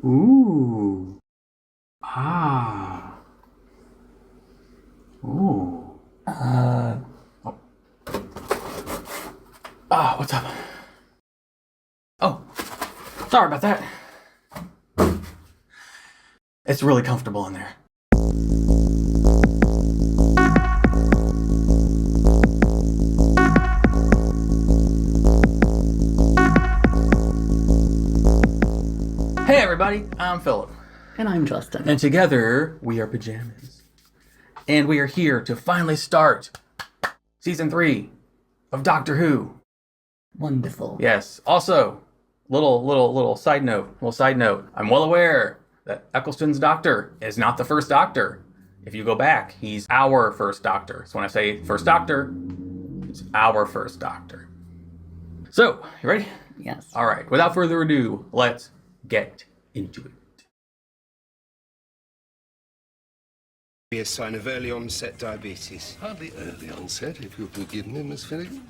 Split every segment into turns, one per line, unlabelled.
Ooh. Ah. Ooh. Oh. Ah, what's up? Oh, sorry about that. It's really comfortable in there. Hey everybody, I'm Philip.
And I'm Justin.
And together, we are Pajamas. And we are here to finally start Season 3 of Doctor Who.
Wonderful.
Yes. Also, little side note. I'm well aware that Eccleston's Doctor is not the first Doctor. If you go back, he's our first Doctor. So when I say first Doctor, it's our first Doctor. So, you ready?
Yes.
All right. Without further ado, let's get into it.
Be a sign of early onset diabetes.
Hardly early onset, if you'll forgive me, Miss Finnegan.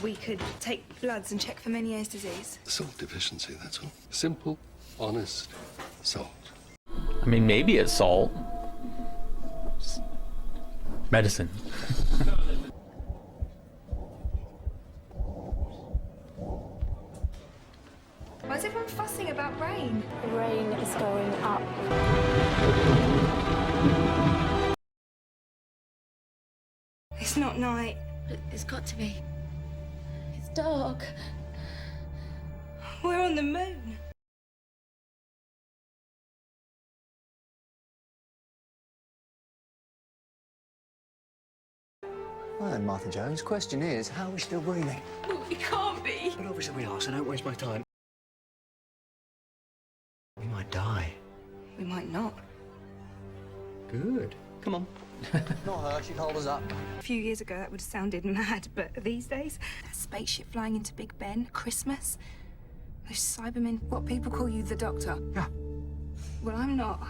We could take bloods and check for Meniere's disease.
Salt deficiency, that's all. Simple, honest salt.
I mean, maybe it's salt. Medicine.
Why is everyone fussing about rain?
The rain is going up.
It's not night.
It's got to be. It's dark.
We're on the moon.
Well then, Martha Jones, question is, how are we still breathing?
Well, we can't be.
But obviously we are, so don't waste my time. We might die.
We might not.
Good. Come on. Not her, she'd hold us up.
A few years ago, that would have sounded mad, but these days, that spaceship flying into Big Ben, Christmas, those Cybermen, what people call you the Doctor.
Yeah.
Well, I'm not.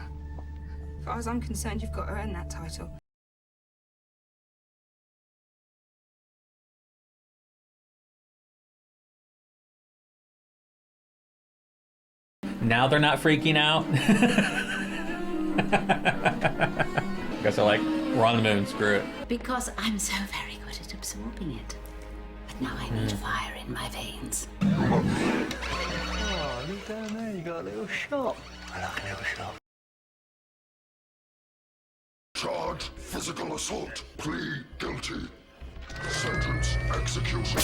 As far as I'm concerned, you've got to earn that title.
Now they're not freaking out. Guess they're like, we're on the moon, screw it.
Because I'm so very good at absorbing it. But now I need fire in my veins.
Oh, look down there, you got a little shop. I like a little shop.
Charge, physical assault, plea guilty. Sentence, execution.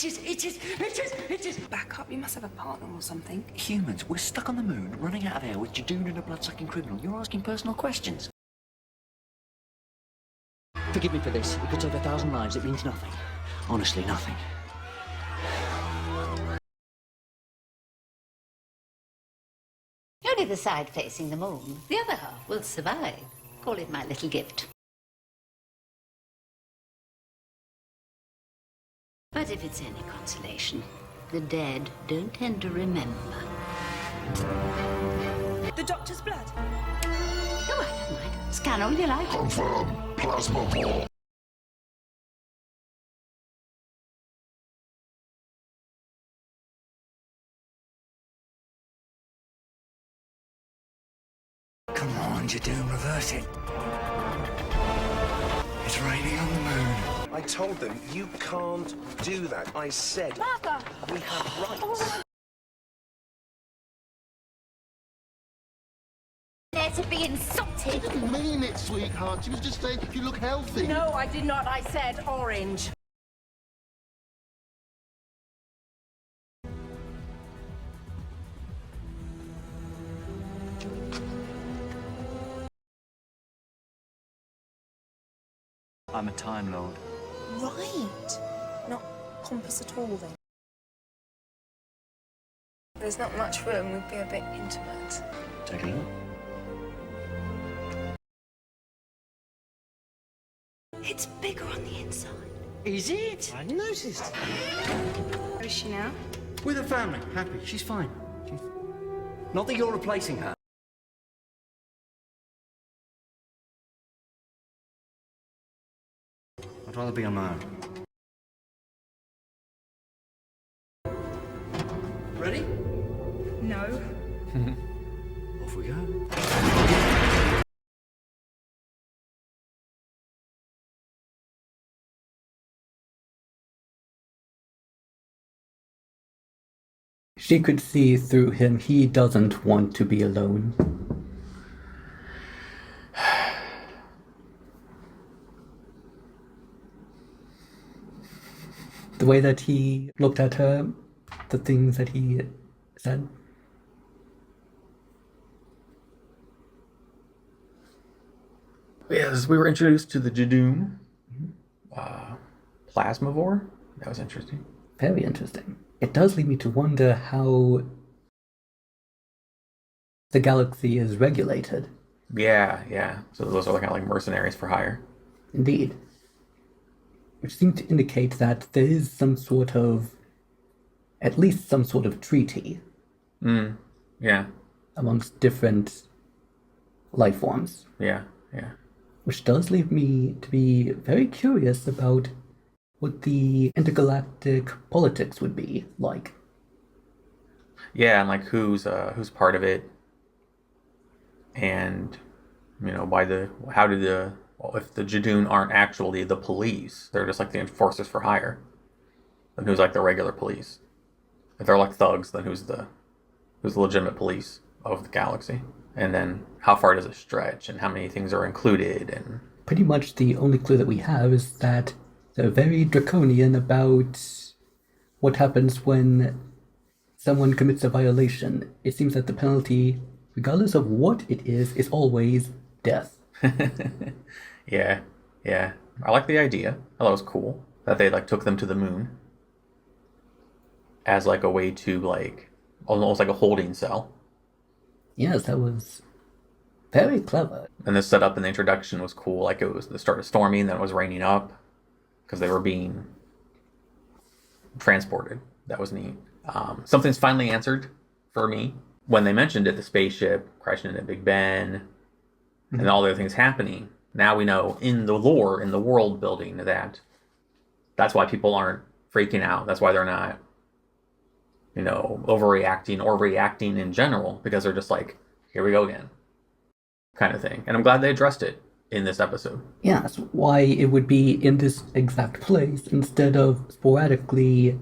It is.
Back up, you must have a partner or something.
Humans, we're stuck on the moon, running out of air with Jadoon and a blood-sucking criminal. You're asking personal questions. Forgive me for this. It could save 1,000 lives. It means nothing. Honestly, nothing.
Only the side facing the moon. The other half will survive. Call it my little gift. But if it's any consolation, the dead don't tend to remember.
The Doctor's blood.
Oh, I don't mind. Scan all you like.
Confirm, plasma ball.
Come on, Jadoon, reverse it. It's raining on the moon.
I told them, you can't do that. I said,
Martha!
we have rights.
There to be insulted.
Didn't mean it, sweetheart. She was just saying you look healthy.
No, I did not. I said orange.
I'm a Time Lord.
Right. Not pompous at all, then. There's not much room. We'd be a bit intimate.
Take a look.
It's bigger on the inside.
Is it? I noticed.
Where is she now?
With her family, happy. She's fine. Not that you're replacing her. I'd rather be on my own. Ready?
No.
Off we go.
She could see through him. He doesn't want to be alone. The way that he looked at her, the things that he said.
Yes, we were introduced to the Judoon. Plasmavore. That was interesting.
Very interesting. It does lead me to wonder how the galaxy is regulated.
Yeah. So those are kind of like mercenaries for hire.
Indeed. Which seems to indicate that there is some sort of, at least some sort of treaty
Yeah.
amongst different life forms.
Yeah.
Which does leave me to be very curious about what the intergalactic politics would be like.
Yeah, and like who's part of it, and if the Judoon aren't actually the police, they're just like the enforcers for hire, then who's like the regular police? If they're like thugs, then who's the legitimate police of the galaxy? And then how far does it stretch, and how many things are included? And
Pretty much the only clue that we have is that they're very draconian about what happens when someone commits a violation. It seems that the penalty, regardless of what it is always death.
yeah. I like the idea. I thought it was cool that they like took them to the moon as like a way to like almost like a holding cell.
Yes, that was very clever.
And the setup in the introduction was cool. Like it started storming, then it was raining up because they were being transported. That was neat. Something's finally answered for me when they mentioned it, the spaceship crashing into Big Ben and all the other things happening. Now we know in the lore, in the world building, that's why people aren't freaking out. That's why they're not, overreacting or reacting in general, because they're just like, here we go again, kind of thing. And I'm glad they addressed it in this episode.
Yes, why it would be in this exact place instead of sporadically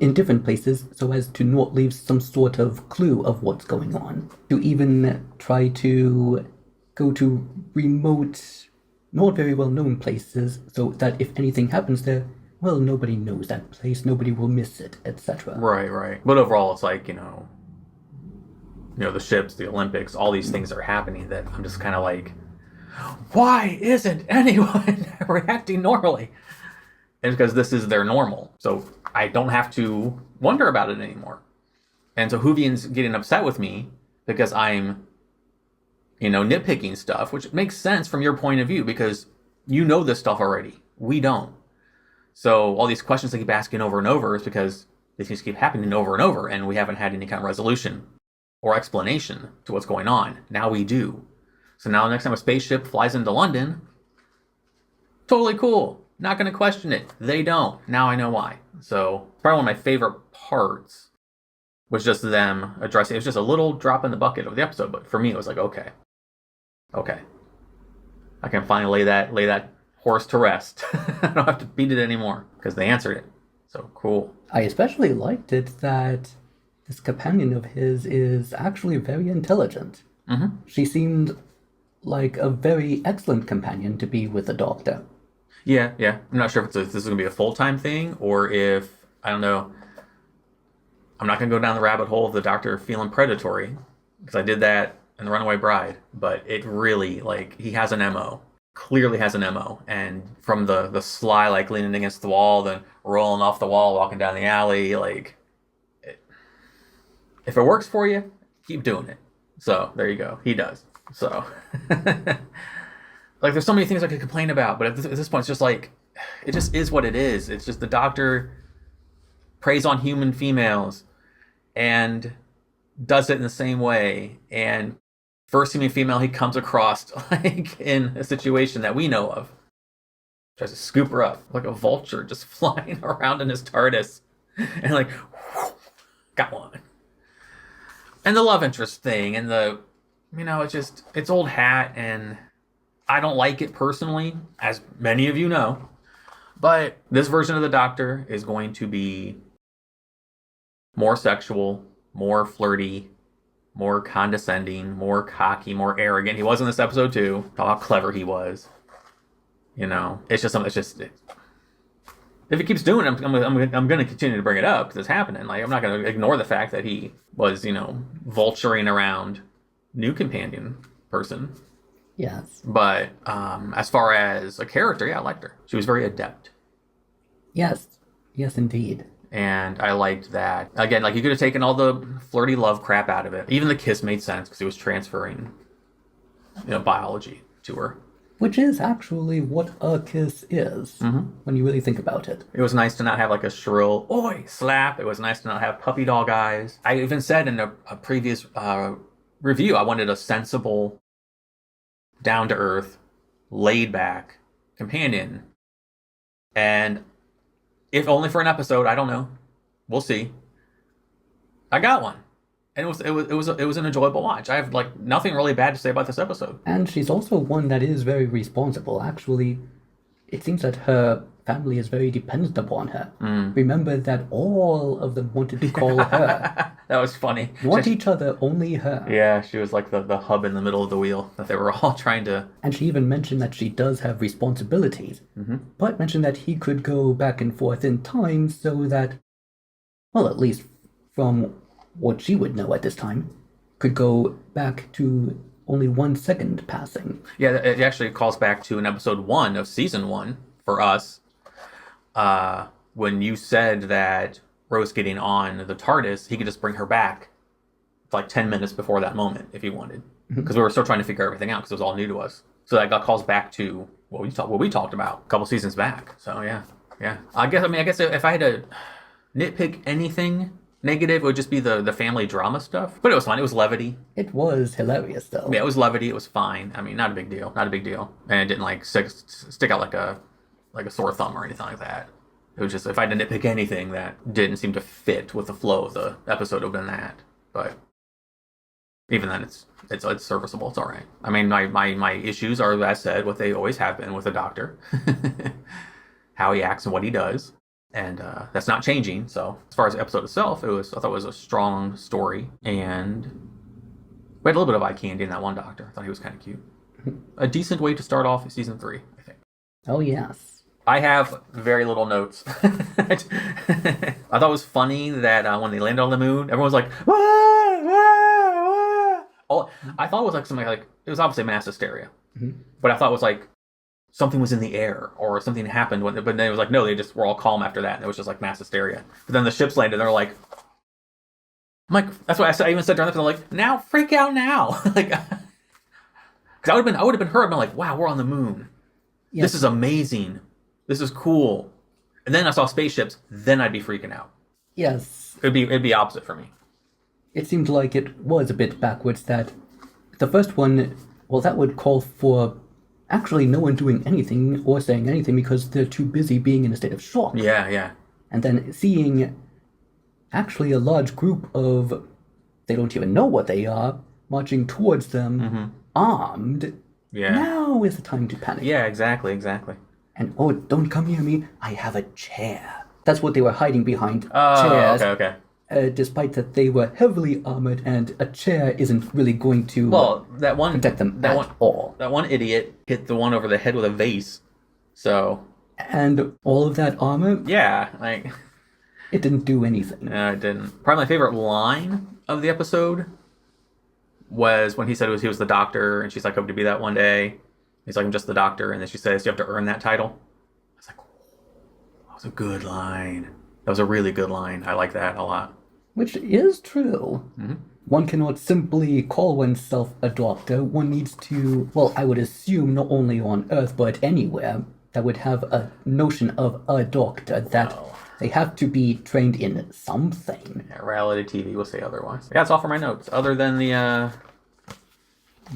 in different places, so as to not leave some sort of clue of what's going on. To even try to go to remote, not very well known places, so that if anything happens there, well, nobody knows that place, nobody will miss it, etc.
Right. But overall, it's like, the ships, the Olympics, all these things are happening that I'm just kind of like, why isn't anyone reacting normally? And it's because this is their normal. So I don't have to wonder about it anymore. And so Whovian's getting upset with me because I'm, nitpicking stuff, which makes sense from your point of view because you know this stuff already. We don't. So all these questions they keep asking over and over is because these things keep happening over and over, and we haven't had any kind of resolution or explanation to what's going on. Now we do. So now next time a spaceship flies into London, totally cool. Not going to question it. They don't. Now I know why. So probably one of my favorite parts was just them addressing. It was just a little drop in the bucket of the episode, but for me it was like, okay. I can finally lay that horse to rest. I don't have to beat it anymore because they answered it. So cool.
I especially liked it that this companion of his is actually very intelligent.
Mm-hmm.
She seemed like a very excellent companion to be with the Doctor.
Yeah. I'm not sure if this is going to be a full-time thing or if, I don't know. I'm not going to go down the rabbit hole of the Doctor feeling predatory because I did that in The Runaway Bride, but it really, he has an MO. Clearly has an MO. And from the sly, leaning against the wall, then rolling off the wall, walking down the alley, if it works for you, keep doing it. So there you go. He does. So there's so many things I could complain about, but at this point, it's just it just is what it is. It's just the Doctor preys on human females and does it in the same way. And first human female he comes across, like, in a situation that we know of, tries to scoop her up like a vulture just flying around in his TARDIS. And like, got one. And the love interest thing, and the, it's old hat, and I don't like it personally, as many of you know. But this version of the Doctor is going to be more sexual, more flirty, more condescending, more cocky, more arrogant. He was in this episode too. How clever he was. It's just something. If he keeps doing it, I'm going to continue to bring it up because it's happening. Like, I'm not going to ignore the fact that he was, vulturing around new companion person.
Yes.
But as far as a character, yeah, I liked her. She was very adept.
Yes. Yes, indeed.
And I liked that. Again, like, you could have taken all the flirty love crap out of it. Even the kiss made sense because he was transferring, biology to her.
Which is actually what a kiss is, when you really think about it.
It was nice to not have like a shrill "oi" slap. It was nice to not have puppy dog eyes. I even said in a previous review, I wanted a sensible, down-to-earth, laid-back companion. And if only for an episode, I don't know. We'll see. I got one. And it was an enjoyable watch. I have like nothing really bad to say about this episode.
And she's also one that is very responsible. Actually, it seems that her family is very dependent upon her. Remember that all of them wanted to call her.
That was funny.
Not each other, only her.
Yeah, she was like the hub in the middle of the wheel that they were all trying to...
And she even mentioned that she does have responsibilities. But mentioned that he could go back and forth in time so that, well, at least from what she would know at this time, could go back to only 1 second passing.
Yeah, it actually calls back to an episode 1 of season 1 for us, when you said that Rose getting on the TARDIS, he could just bring her back like 10 minutes before that moment if he wanted, because we were still trying to figure everything out because it was all new to us. So that calls back to what we talked about a couple seasons back. So yeah. I guess if I had to nitpick anything negative, it would just be the family drama stuff. But it was fun. It was levity.
It was hilarious, though.
Yeah, it was levity. It was fine. I mean, not a big deal. And it didn't like stick out like a sore thumb or anything like that. It was just, if I had to nitpick anything that didn't seem to fit with the flow of the episode, it would have been that. But even then, it's serviceable. It's all right. I mean, my issues are, as I said, what they always have been with the Doctor. How he acts and what he does. And that's not changing. So as far as the episode itself, I thought it was a strong story. And we had a little bit of eye candy in that one Doctor. I thought he was kind of cute. A decent way to start off season 3, I think.
Oh, yes.
I have very little notes. I thought it was funny that when they landed on the moon, everyone was like, "Wah, wah, wah." I thought it was like something like, it was obviously mass hysteria. But I thought it was like something was in the air or something happened. But then it was like, no, they just were all calm after that. And it was just like mass hysteria. But then the ships landed and they were like, I'm like, that's what I even said during the film, like, now, freak out now. Like, because I would have been hurt. I'm like, wow, we're on the moon. Yes. This is amazing. This is cool. And then I saw spaceships, then I'd be freaking out.
Yes.
It'd be opposite for me.
It seemed like it was a bit backwards that the first one, well, that would call for actually no one doing anything or saying anything because they're too busy being in a state of shock.
Yeah.
And then seeing actually a large group of, they don't even know what they are, marching towards them, armed. Yeah. Now is the time to panic.
Yeah, exactly.
And, oh, don't come near me, I have a chair. That's what they were hiding behind, chairs.
Okay.
Despite that they were heavily armored and a chair isn't really going to protect them at all.
That one idiot hit the one over the head with a vase. So.
And all of that armor?
Yeah, like.
It didn't do anything.
No, it didn't. Probably my favorite line of the episode was when he said he was the Doctor, and she's like, hope to be that one day. He's like, I'm just the Doctor. And then she says, you have to earn that title. I was like, oh, that was a good line. That was a really good line. I like that a lot.
Which is true. One cannot simply call oneself a doctor. One needs to, well, I would assume not only on Earth, but anywhere that would have a notion of a doctor that They have to be trained in something.
Yeah, reality TV will say otherwise. Yeah, that's all for my notes. Other than the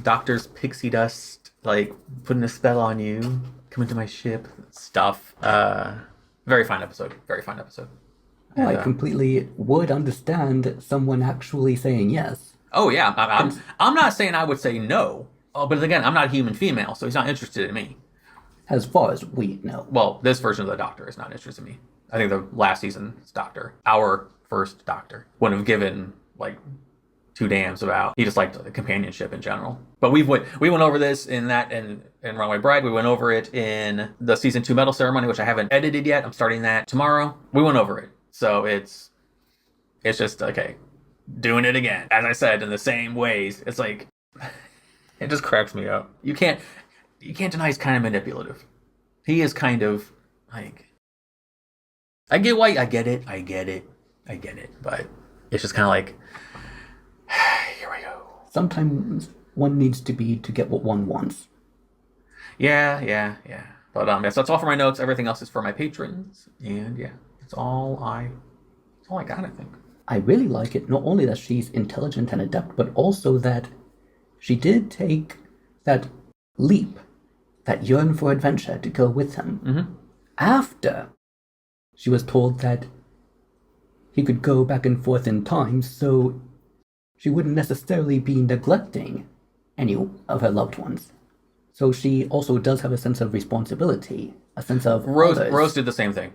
doctor's pixie dust, like putting a spell on you, come into my ship stuff. Very fine episode. Very fine episode.
Well,
And,
I completely would understand someone actually saying yes.
Oh yeah, I'm not saying I would say no. Oh, but again, I'm not a human female, so he's not interested in me.
As far as we know.
Well, this version of the Doctor is not interested in me. I think the last season's Doctor, our first Doctor, wouldn't have given like two damns about. He just liked the companionship in general. But we went over this in Runaway Bride. We went over it in the season 2 medal ceremony, which I haven't edited yet. I'm starting that tomorrow. We went over it, so it's just okay. Doing it again, as I said, in the same ways. It's like it just cracks me up. You can't deny he's kind of manipulative. He is kind of like, I get why, I get it, but it's just kind of like, here we go.
Sometimes one needs to be to get what one wants.
Yeah. But yeah, so that's all for my notes. Everything else is for my patrons, and yeah, that's all I got, I think.
I really like it, not only that she's intelligent and adept, but also that she did take that leap, that yearn for adventure to go with him. After she was told that he could go back and forth in time, so she wouldn't necessarily be neglecting any of her loved ones. So she also does have a sense of responsibility, a sense of
Rose did the same thing.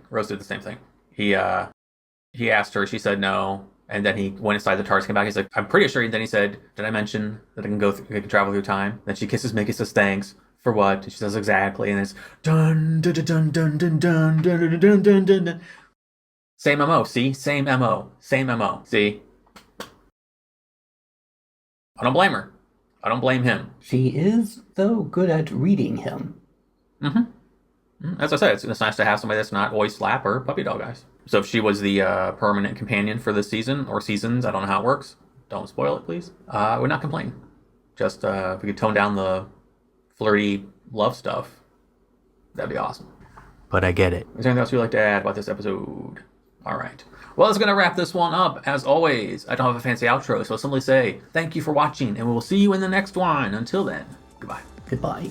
He asked her, she said no, and then he went inside the TARDIS, came back, he's like, I'm pretty sure, then he said, did I mention that I can travel through time? Then she kisses Mickey, says thanks, for what? And she says exactly, and it's dun dun dun dun dun dun dun dun dun dun dun dun. Same MO, see? Same MO, see? I don't blame her. I don't blame him.
She is, though, good at reading him.
As I said, it's nice to have somebody that's not always slap or puppy dog eyes. So if she was the permanent companion for this season, or seasons, I don't know how it works. Don't spoil it, please. We're not complaining. Just if we could tone down the flirty love stuff, that'd be awesome. But I get it. Is there anything else you'd like to add about this episode? All right. Well, that's going to wrap this one up. As always, I don't have a fancy outro, so I'll simply say thank you for watching, and we'll see you in the next one. Until then, goodbye.
Goodbye.